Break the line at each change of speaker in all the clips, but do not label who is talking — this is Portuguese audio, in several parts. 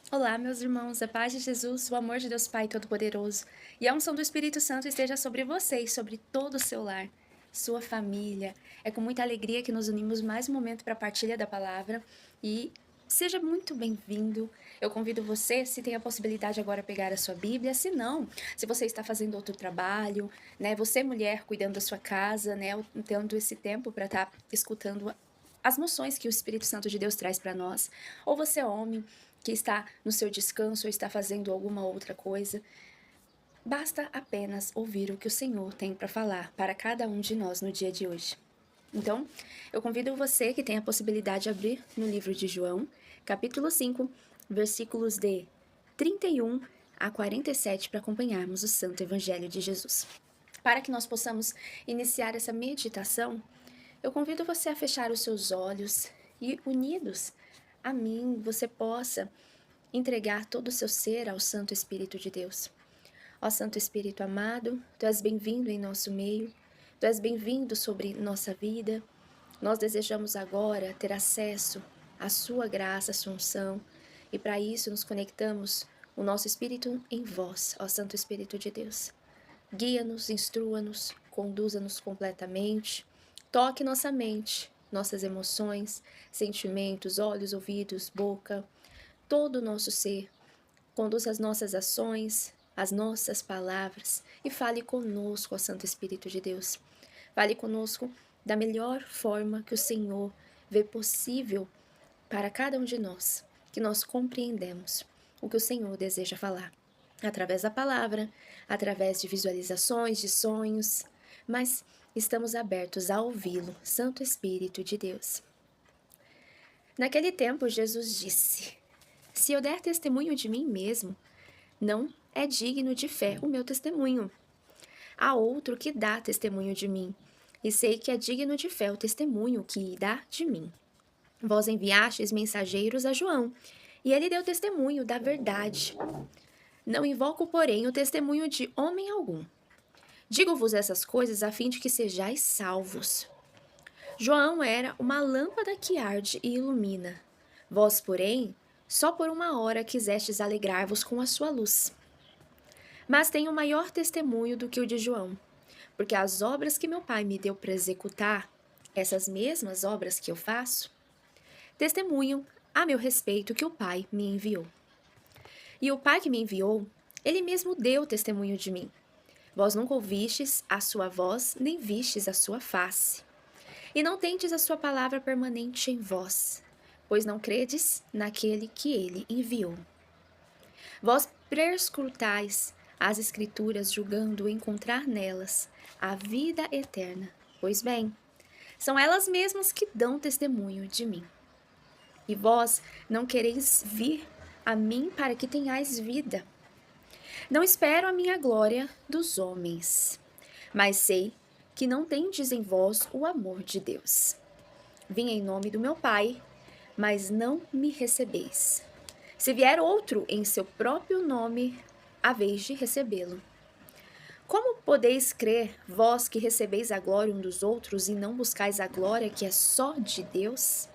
Olá, meus irmãos, a paz de Jesus, o amor de Deus Pai Todo-Poderoso e a unção do Espírito Santo esteja sobre vocês, sobre todo o seu lar, sua família. É com muita alegria que nos unimos mais um momento para a partilha da palavra e seja muito bem-vindo. Eu convido você, se tem a possibilidade agora, pegar a sua Bíblia, se não, se você está fazendo outro trabalho, né, você mulher cuidando da sua casa, né, tendo esse tempo para estar escutando as noções que o Espírito Santo de Deus traz para nós, ou você homem, que está no seu descanso ou está fazendo alguma outra coisa, basta apenas ouvir o que o Senhor tem para falar para cada um de nós no dia de hoje. Então, eu convido você que tem a possibilidade de abrir no livro de João, capítulo 5, versículos de 31 a 47, para acompanharmos o Santo Evangelho de Jesus. Para que nós possamos iniciar essa meditação, eu convido você a fechar os seus olhos e, unidos a mim, você possa entregar todo o seu ser ao Santo Espírito de Deus. Ó Santo Espírito amado, Tu és bem-vindo em nosso meio, Tu és bem-vindo sobre nossa vida. Nós desejamos agora ter acesso à Sua graça, à Sua unção, e para isso nos conectamos o nosso Espírito em vós, ó Santo Espírito de Deus. Guia-nos, instrua-nos, conduza-nos completamente, toque nossa mente, nossas emoções, sentimentos, olhos, ouvidos, boca, todo o nosso ser. Conduza as nossas ações, as nossas palavras e fale conosco, ó Santo Espírito de Deus. Fale conosco da melhor forma que o Senhor vê possível para cada um de nós, que nós compreendemos o que o Senhor deseja falar. Através da palavra, através de visualizações, de sonhos, mas estamos abertos a ouvi-lo, Santo Espírito de Deus. Naquele tempo, Jesus disse: Se eu der testemunho de mim mesmo, não é digno de fé o meu testemunho. Há outro que dá testemunho de mim, e sei que é digno de fé o testemunho que dá de mim. Vós enviastes mensageiros a João, e ele deu testemunho da verdade. Não invoco, porém, o testemunho de homem algum. Digo-vos essas coisas a fim de que sejais salvos. João era uma lâmpada que arde e ilumina. Vós, porém, só por uma hora quisestes alegrar-vos com a sua luz. Mas tenho maior testemunho do que o de João, porque as obras que meu Pai me deu para executar, essas mesmas obras que eu faço, testemunham a meu respeito que o Pai me enviou. E o Pai que me enviou, ele mesmo deu testemunho de mim. Vós nunca ouvistes a sua voz, nem vistes a sua face. E não tendes a sua palavra permanente em vós, pois não credes naquele que ele enviou. Vós perscrutais as Escrituras, julgando encontrar nelas a vida eterna. Pois bem, são elas mesmas que dão testemunho de mim. E vós não quereis vir a mim para que tenhais vida. Não espero a minha glória dos homens, mas sei que não tendes em vós o amor de Deus. Vim em nome do meu Pai, mas não me recebeis. Se vier outro em seu próprio nome, haveis de recebê-lo. Como podeis crer, vós que recebeis a glória um dos outros e não buscais a glória que é só de Deus?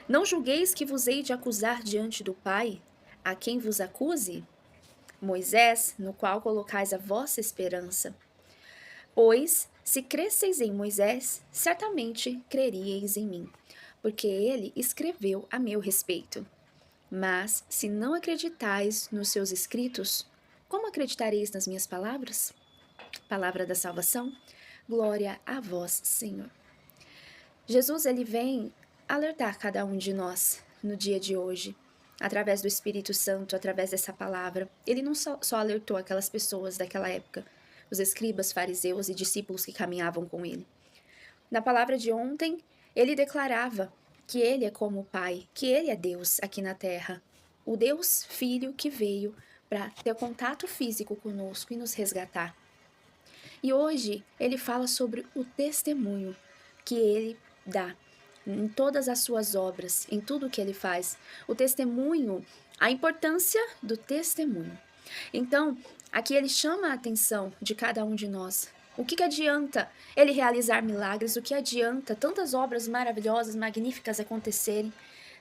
Não julgueis que vos hei de acusar diante do Pai, a quem vos acuse? Moisés, no qual colocais a vossa esperança. Pois, se cresceis em Moisés, certamente creríeis em mim, porque ele escreveu a meu respeito. Mas, se não acreditais nos seus escritos, como acreditareis nas minhas palavras? Palavra da salvação, glória a vós, Senhor. Jesus, ele vem alertar cada um de nós no dia de hoje, através do Espírito Santo, através dessa palavra. Ele não só alertou aquelas pessoas daquela época, os escribas, fariseus e discípulos que caminhavam com ele. Na palavra de ontem, ele declarava que ele é como o Pai, que ele é Deus aqui na terra, o Deus Filho que veio para ter contato físico conosco e nos resgatar. E hoje ele fala sobre o testemunho que ele dá em todas as suas obras, em tudo que ele faz. O testemunho, a importância do testemunho. Então, aqui ele chama a atenção de cada um de nós. O que adianta ele realizar milagres? O que adianta tantas obras maravilhosas, magníficas acontecerem?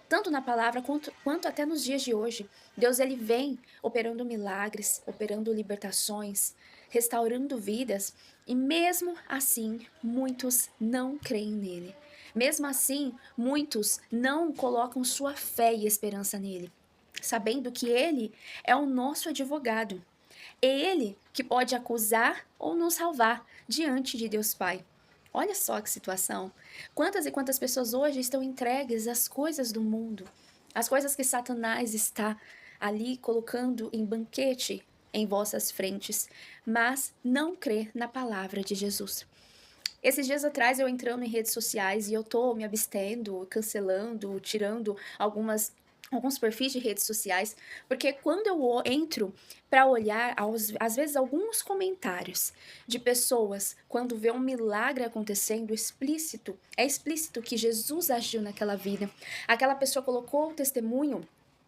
tanto na palavra quanto até nos dias de hoje. Deus ele vem operando milagres, operando libertações, restaurando vidas, e mesmo assim muitos não creem nele. Mesmo assim, muitos não colocam sua fé e esperança nele, sabendo que ele é o nosso advogado. É ele que pode acusar ou nos salvar diante de Deus Pai. Olha só que situação. Quantas e quantas pessoas hoje estão entregues às coisas do mundo, às coisas que Satanás está ali colocando em banquete em vossas frentes, mas não crê na palavra de Jesus. Esses dias atrás eu entrando em redes sociais e eu tô me abstendo, cancelando, tirando alguns perfis de redes sociais, porque quando eu entro para olhar, às vezes, alguns comentários de pessoas, quando vê um milagre acontecendo, é explícito que Jesus agiu naquela vida. Aquela pessoa colocou o testemunho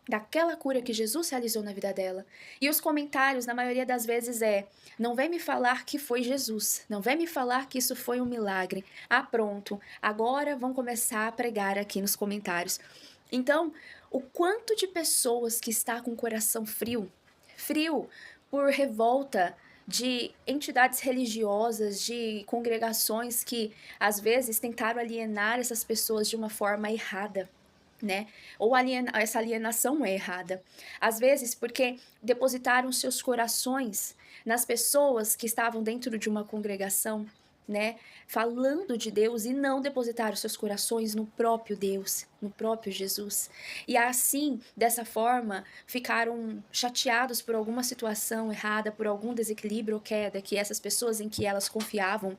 daquela cura que Jesus realizou na vida dela. E os comentários, na maioria das vezes, não vem me falar que foi Jesus, não vem me falar que isso foi um milagre. Ah, pronto, agora vão começar a pregar aqui nos comentários. Então, o quanto de pessoas que está com o coração frio por revolta de entidades religiosas, de congregações que às vezes tentaram alienar essas pessoas de uma forma errada, né? Ou essa alienação é errada. Às vezes porque depositaram seus corações nas pessoas que estavam dentro de uma congregação, né? Falando de Deus, e não depositaram seus corações no próprio Deus, no próprio Jesus. E assim, dessa forma, ficaram chateados por alguma situação errada, por algum desequilíbrio ou queda que essas pessoas em que elas confiavam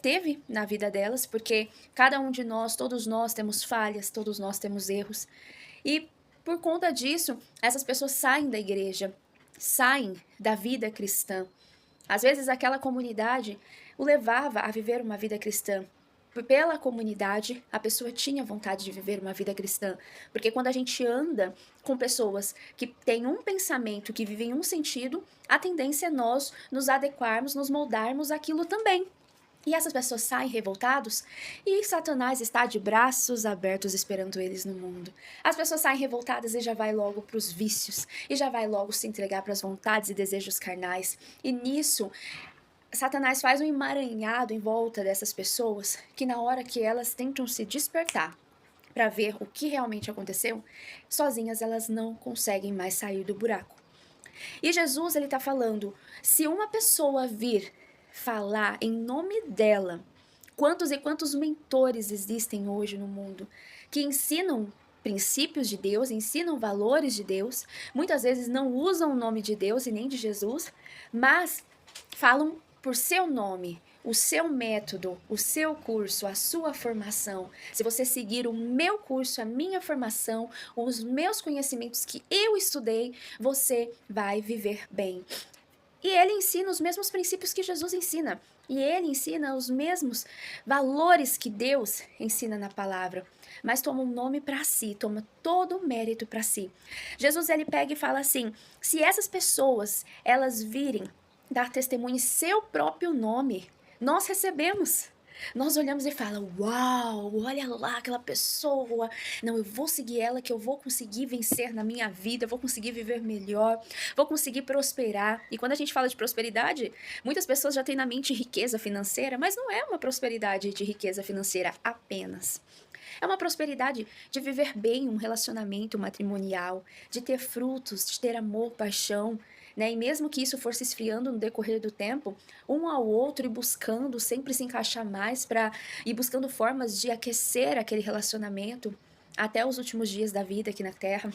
teve na vida delas, porque cada um de nós, todos nós temos falhas, todos nós temos erros. E por conta disso, essas pessoas saem da igreja, saem da vida cristã. Às vezes aquela comunidade o levava a viver uma vida cristã. Pela comunidade, a pessoa tinha vontade de viver uma vida cristã. Porque quando a gente anda com pessoas que têm um pensamento, que vivem um sentido, a tendência é nós nos adequarmos, nos moldarmos àquilo também. E essas pessoas saem revoltados e Satanás está de braços abertos esperando eles no mundo. As pessoas saem revoltadas e já vai logo para os vícios, e já vai logo se entregar para as vontades e desejos carnais. E nisso, Satanás faz um emaranhado em volta dessas pessoas que na hora que elas tentam se despertar para ver o que realmente aconteceu, sozinhas elas não conseguem mais sair do buraco. E Jesus, ele está falando, se uma pessoa vir falar em nome dela, quantos e quantos mentores existem hoje no mundo que ensinam princípios de Deus, ensinam valores de Deus, muitas vezes não usam o nome de Deus e nem de Jesus, mas falam por seu nome, o seu método, o seu curso, a sua formação. Se você seguir o meu curso, a minha formação, os meus conhecimentos que eu estudei, você vai viver bem. E ele ensina os mesmos princípios que Jesus ensina. E ele ensina os mesmos valores que Deus ensina na palavra. Mas toma um nome para si, toma todo o mérito para si. Jesus, ele pega e fala assim, se essas pessoas, elas virem dar testemunho em seu próprio nome, nós recebemos. Nós olhamos e falamos, uau, olha lá aquela pessoa, não, eu vou seguir ela que eu vou conseguir vencer na minha vida, vou conseguir viver melhor, vou conseguir prosperar. E quando a gente fala de prosperidade, muitas pessoas já têm na mente riqueza financeira, mas não é uma prosperidade de riqueza financeira apenas. É uma prosperidade de viver bem um relacionamento matrimonial, de ter frutos, de ter amor, paixão, né? E mesmo que isso for se esfriando no decorrer do tempo, um ao outro e buscando sempre se encaixar mais para ir buscando formas de aquecer aquele relacionamento até os últimos dias da vida aqui na Terra.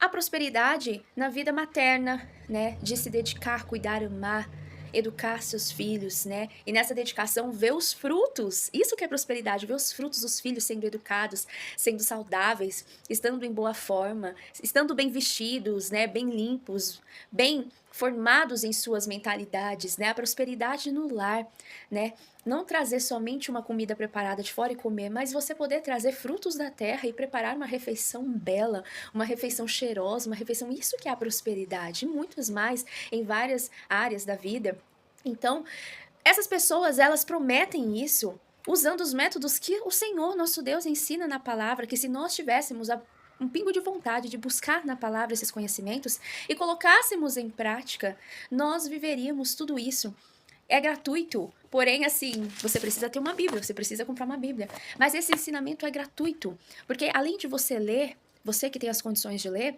A prosperidade na vida materna, né? De se dedicar, cuidar, amar, educar seus filhos, né? E nessa dedicação ver os frutos. Isso que é prosperidade, ver os frutos dos filhos sendo educados, sendo saudáveis, estando em boa forma, estando bem vestidos, né? Bem limpos, bem formados em suas mentalidades, né? A prosperidade no lar, né? Não trazer somente uma comida preparada de fora e comer, mas você poder trazer frutos da terra e preparar uma refeição bela, uma refeição cheirosa, uma refeição... Isso que é a prosperidade, e muitas mais em várias áreas da vida. Então, essas pessoas, elas prometem isso usando os métodos que o Senhor, nosso Deus, ensina na palavra, que se nós tivéssemos um pingo de vontade de buscar na palavra esses conhecimentos e colocássemos em prática, nós viveríamos tudo isso. É gratuito, porém, assim, você precisa ter uma Bíblia, você precisa comprar uma Bíblia. Mas esse ensinamento é gratuito, porque além de você ler, você que tem as condições de ler,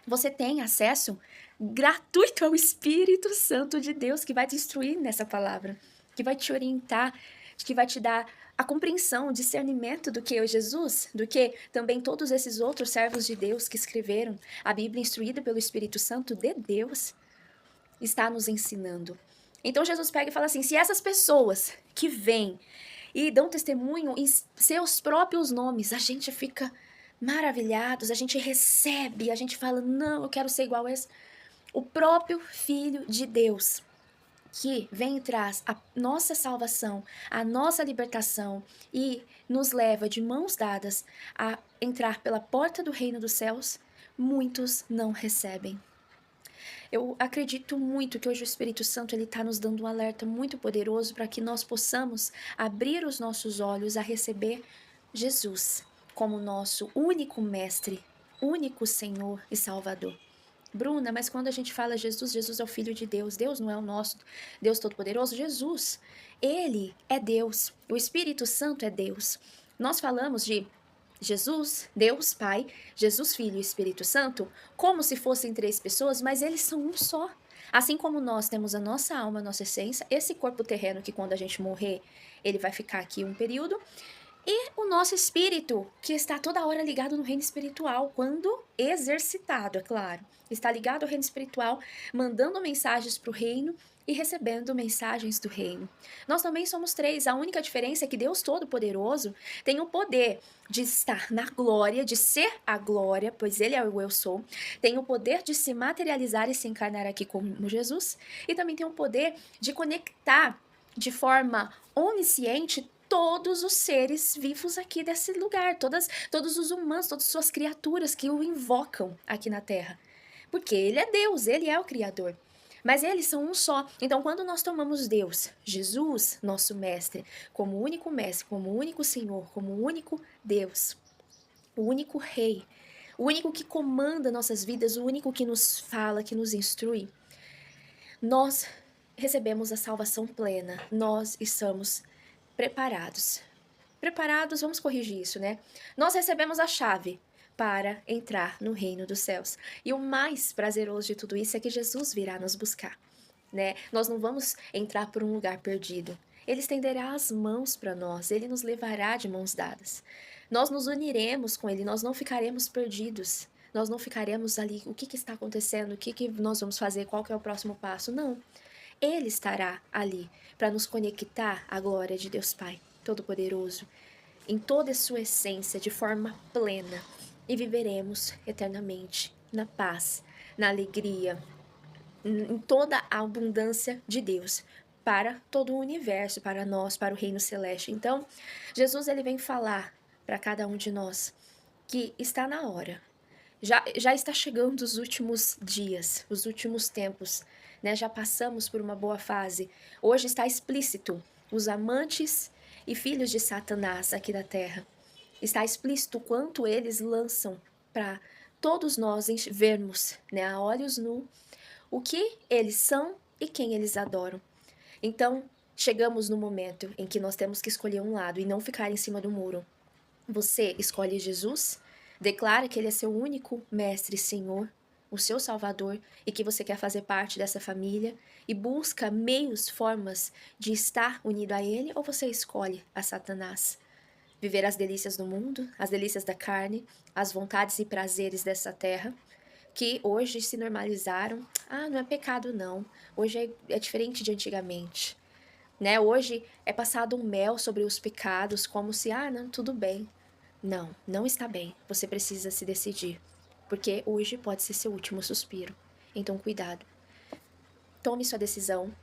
você tem acesso gratuito ao Espírito Santo de Deus, que vai te instruir nessa palavra, que vai te orientar, que vai te dar a compreensão, o discernimento do que é Jesus, do que também todos esses outros servos de Deus que escreveram a Bíblia instruída pelo Espírito Santo de Deus, está nos ensinando. Então Jesus pega e fala assim, se essas pessoas que vêm e dão testemunho em seus próprios nomes, a gente fica maravilhados, a gente recebe, a gente fala, não, eu quero ser igual a esse. O próprio Filho de Deus, que vem e traz a nossa salvação, a nossa libertação e nos leva de mãos dadas a entrar pela porta do reino dos céus, muitos não recebem. Eu acredito muito que hoje o Espírito Santo ele está nos dando um alerta muito poderoso para que nós possamos abrir os nossos olhos a receber Jesus como nosso único mestre, único Senhor e Salvador. Bruna, mas quando a gente fala Jesus, Jesus é o Filho de Deus, Deus não é o nosso Deus Todo-Poderoso? Jesus, Ele é Deus, o Espírito Santo é Deus. Nós falamos de Jesus, Deus Pai, Jesus Filho e Espírito Santo, como se fossem três pessoas, mas eles são um só. Assim como nós temos a nossa alma, a nossa essência, esse corpo terreno que quando a gente morrer, ele vai ficar aqui um período, e o nosso espírito, que está toda hora ligado no reino espiritual, quando exercitado, é claro. Está ligado ao reino espiritual, mandando mensagens para o reino e recebendo mensagens do reino. Nós também somos três. A única diferença é que Deus Todo-Poderoso tem o poder de estar na glória, de ser a glória, pois Ele é o eu sou. Tem o poder de se materializar e se encarnar aqui como Jesus. E também tem o poder de conectar de forma onisciente todos os seres vivos aqui desse lugar, todos os humanos, todas as suas criaturas que o invocam aqui na Terra. Porque Ele é Deus, Ele é o Criador. Mas eles são um só. Então, quando nós tomamos Deus, Jesus, nosso mestre, como único mestre, como único Senhor, como único Deus, o único Rei, o único que comanda nossas vidas, o único que nos fala, que nos instrui, nós recebemos a salvação plena. Nós estamos preparados. Preparados, vamos corrigir isso, né? Nós recebemos a chave para entrar no reino dos céus. E o mais prazeroso de tudo isso é que Jesus virá nos buscar, né? Nós não vamos entrar por um lugar perdido. Ele estenderá as mãos para nós, ele nos levará de mãos dadas. Nós nos uniremos com ele, nós não ficaremos perdidos. Nós não ficaremos ali, o que está acontecendo, o que nós vamos fazer, qual que é o próximo passo, não. Ele estará ali para nos conectar à glória de Deus Pai Todo-Poderoso, em toda a sua essência, de forma plena, e viveremos eternamente na paz, na alegria, em toda a abundância de Deus, para todo o universo, para nós, para o reino celeste. Então, Jesus ele vem falar para cada um de nós que está na hora. Já está chegando os últimos dias, os últimos tempos, né? Já passamos por uma boa fase. Hoje está explícito os amantes e filhos de Satanás aqui na Terra. Está explícito o quanto eles lançam para todos nós vermos, né, a olhos nus, o que eles são e quem eles adoram. Então, chegamos no momento em que nós temos que escolher um lado e não ficar em cima do muro. Você escolhe Jesus, declara que Ele é seu único mestre e Senhor, o seu Salvador, e que você quer fazer parte dessa família, e busca meios, formas de estar unido a Ele, ou você escolhe a Satanás? Viver as delícias do mundo, as delícias da carne, as vontades e prazeres dessa terra, que hoje se normalizaram. Ah, não é pecado não, hoje é diferente de antigamente, né? Hoje é passado um mel sobre os pecados, como se, não, tudo bem. Não, não está bem, você precisa se decidir, porque hoje pode ser seu último suspiro, então cuidado. Tome sua decisão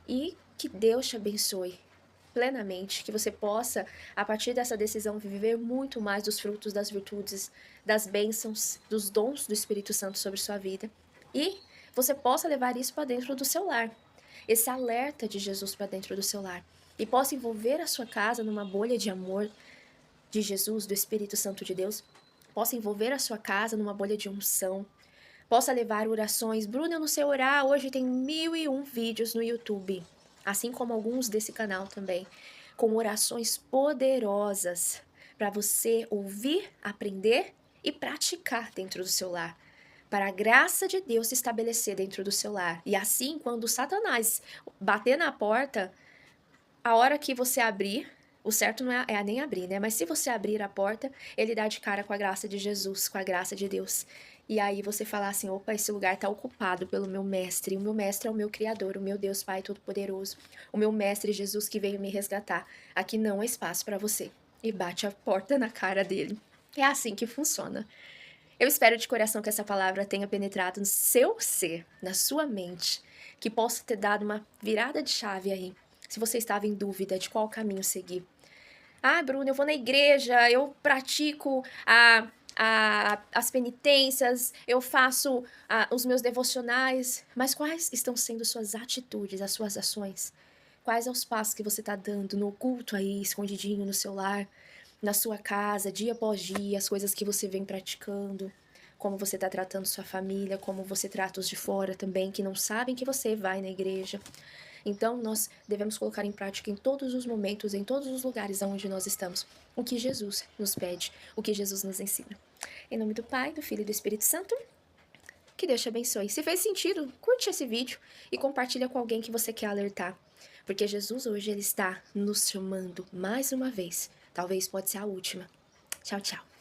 e que Deus te abençoe plenamente, que você possa, a partir dessa decisão, viver muito mais dos frutos, das virtudes, das bênçãos, dos dons do Espírito Santo sobre sua vida, e você possa levar isso para dentro do seu lar, esse alerta de Jesus para dentro do seu lar.
e possa envolver a sua casa numa bolha de amor de Jesus, do Espírito Santo de Deus, possa envolver a sua casa numa bolha de unção, possa levar orações. Bruna, eu não sei orar, hoje tem 1001 vídeos no YouTube, assim como alguns desse canal também, com orações poderosas para você ouvir, aprender e praticar dentro do seu lar, para a graça de Deus se estabelecer dentro do seu lar. E assim, quando Satanás bater na porta, a hora que você abrir, o certo não é nem abrir, né? Mas se você abrir a porta, ele dá de cara com a graça de Jesus, com a graça de Deus. E aí você falar assim, opa, esse lugar está ocupado pelo meu mestre. O meu mestre é o meu Criador, o meu Deus Pai Todo-Poderoso. O meu mestre Jesus que veio me resgatar. Aqui não há espaço para você. E bate a porta na cara dele. É assim que funciona. Eu espero de coração que essa palavra tenha penetrado no seu ser, na sua mente, que possa ter dado uma virada de chave aí, se você estava em dúvida de qual caminho seguir. Ah, Bruna, eu vou na igreja, eu pratico as penitências, eu faço os meus devocionais, mas quais estão sendo suas atitudes, as suas ações? Quais são os passos que você está dando no oculto aí, escondidinho no seu lar, na sua casa, dia após dia, as coisas que você vem praticando, como você está tratando sua família, como você trata os de fora também, que não sabem que você vai na igreja. Então, nós devemos colocar em prática em todos os momentos, em todos os lugares onde nós estamos, o que Jesus nos pede, o que Jesus nos ensina. Em nome do Pai, do Filho e do Espírito Santo, que Deus te abençoe. Se fez sentido, curte esse vídeo e compartilha com alguém que você quer alertar. Porque Jesus hoje ele está nos chamando mais uma vez. Talvez pode ser a última. Tchau, tchau.